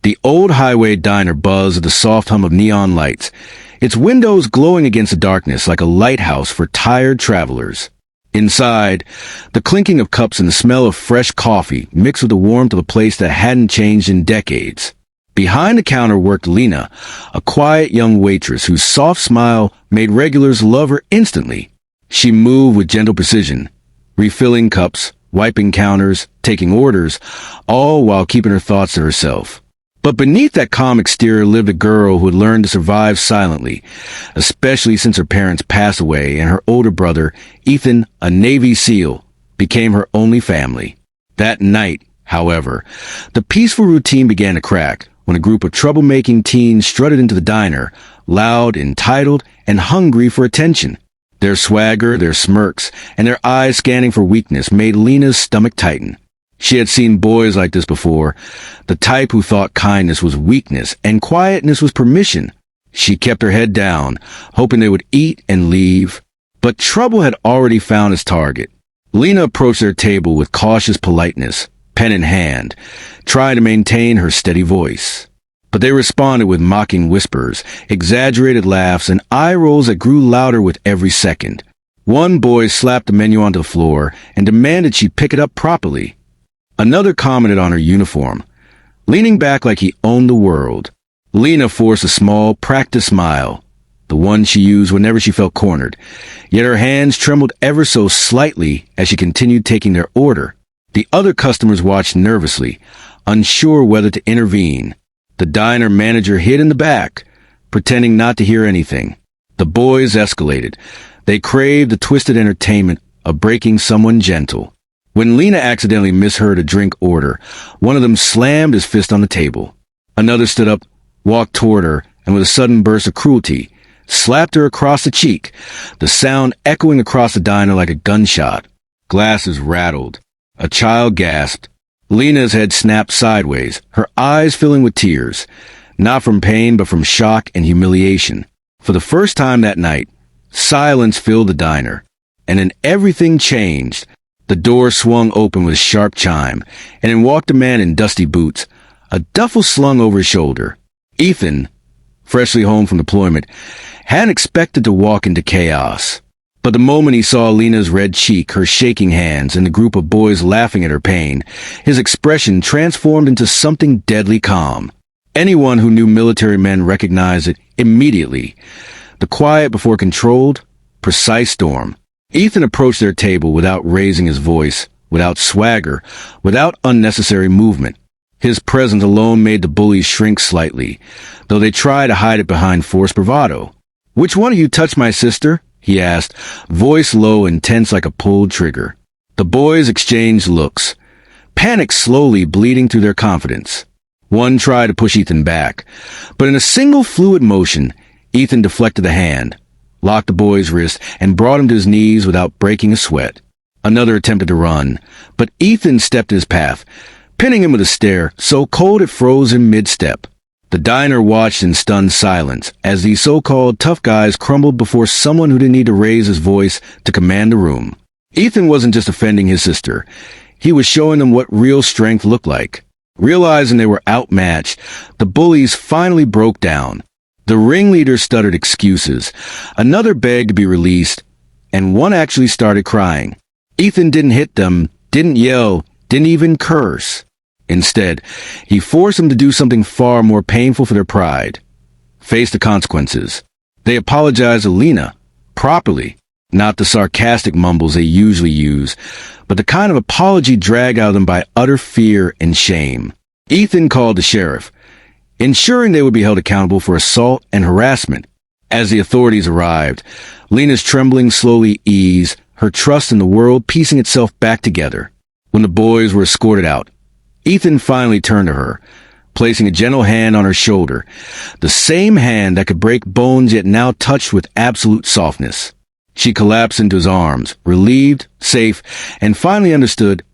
The old highway diner buzzed with the soft hum of neon lights, its windows glowing against the darkness like a lighthouse for tired travelers. Inside, the clinking of cups and the smell of fresh coffee mixed with the warmth of a place that hadn't changed in decades. Behind the counter worked Lena, a quiet young waitress whose soft smile made regulars love her instantly. She moved with gentle precision, refilling cups, wiping counters, taking orders, all while keeping her thoughts to herself. But beneath that calm exterior lived a girl who had learned to survive silently, especially since her parents passed away and her older brother, Ethan, a Navy SEAL, became her only family. That night, however, the peaceful routine began to crack when a group of troublemaking teens strutted into the diner, loud, entitled, and hungry for attention. Their swagger, their smirks, and their eyes scanning for weakness made Lena's stomach tighten. She had seen boys like this before, the type who thought kindness was weakness and quietness was permission. She kept her head down, hoping they would eat and leave. But trouble had already found its target. Lena approached their table with cautious politeness, pen in hand, trying to maintain her steady voice. But they responded with mocking whispers, exaggerated laughs, and eye rolls that grew louder with every second. One boy slapped the menu onto the floor and demanded she pick it up properly. Another commented on her uniform, leaning back like he owned the world. Lena forced a small, practiced smile, the one she used whenever she felt cornered, yet her hands trembled ever so slightly as she continued taking their order. The other customers watched nervously, unsure whether to intervene. The diner manager hid in the back, pretending not to hear anything. The boys escalated. They craved the twisted entertainment of breaking someone gentle. When Lena accidentally misheard a drink order, one of them slammed his fist on the table. Another stood up, walked toward her, and with a sudden burst of cruelty, slapped her across the cheek, the sound echoing across the diner like a gunshot. Glasses rattled. A child gasped. Lena's head snapped sideways, her eyes filling with tears, not from pain but from shock and humiliation. For the first time that night, silence filled the diner, and then everything changed. The door swung open with a sharp chime, and in walked a man in dusty boots, a duffel slung over his shoulder. Ethan, freshly home from deployment, hadn't expected to walk into chaos. But the moment he saw Lena's red cheek, her shaking hands, and the group of boys laughing at her pain, his expression transformed into something deadly calm. Anyone who knew military men recognized it immediately. The quiet before controlled, precise storm. Ethan approached their table without raising his voice, without swagger, without unnecessary movement. His presence alone made the bullies shrink slightly, though they tried to hide it behind forced bravado. "Which one of you touched my sister?" he asked, voice low and tense like a pulled trigger. The boys exchanged looks, panic slowly bleeding through their confidence. One tried to push Ethan back, but in a single fluid motion, Ethan deflected the hand, locked the boy's wrist, and brought him to his knees without breaking a sweat. Another attempted to run, but Ethan stepped in his path, pinning him with a stare so cold it froze him mid-step. The diner watched in stunned silence as these so-called tough guys crumbled before someone who didn't need to raise his voice to command the room. Ethan wasn't just offending his sister. He was showing them what real strength looked like. Realizing they were outmatched, the bullies finally broke down. The ringleader stuttered excuses. Another begged to be released, and one actually started crying. Ethan didn't hit them, didn't yell, didn't even curse. Instead, he forced them to do something far more painful for their pride. Face the consequences. They apologized to Lena, properly, not the sarcastic mumbles they usually use, but the kind of apology dragged out of them by utter fear and shame. Ethan called the sheriff, ensuring they would be held accountable for assault and harassment. As the authorities arrived, Lena's trembling slowly eased, her trust in the world piecing itself back together. When the boys were escorted out, Ethan finally turned to her, placing a gentle hand on her shoulder, the same hand that could break bones yet now touched with absolute softness. She collapsed into his arms, relieved, safe, and finally understood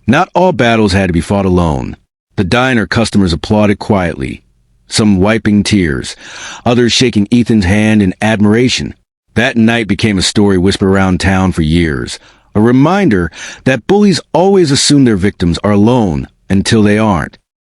not all battles had to be fought alone. The diner customers applauded quietly, some wiping tears, others shaking Ethan's hand in admiration. That night became a story whispered around town for years, a reminder that bullies always assume their victims are alone until they aren't.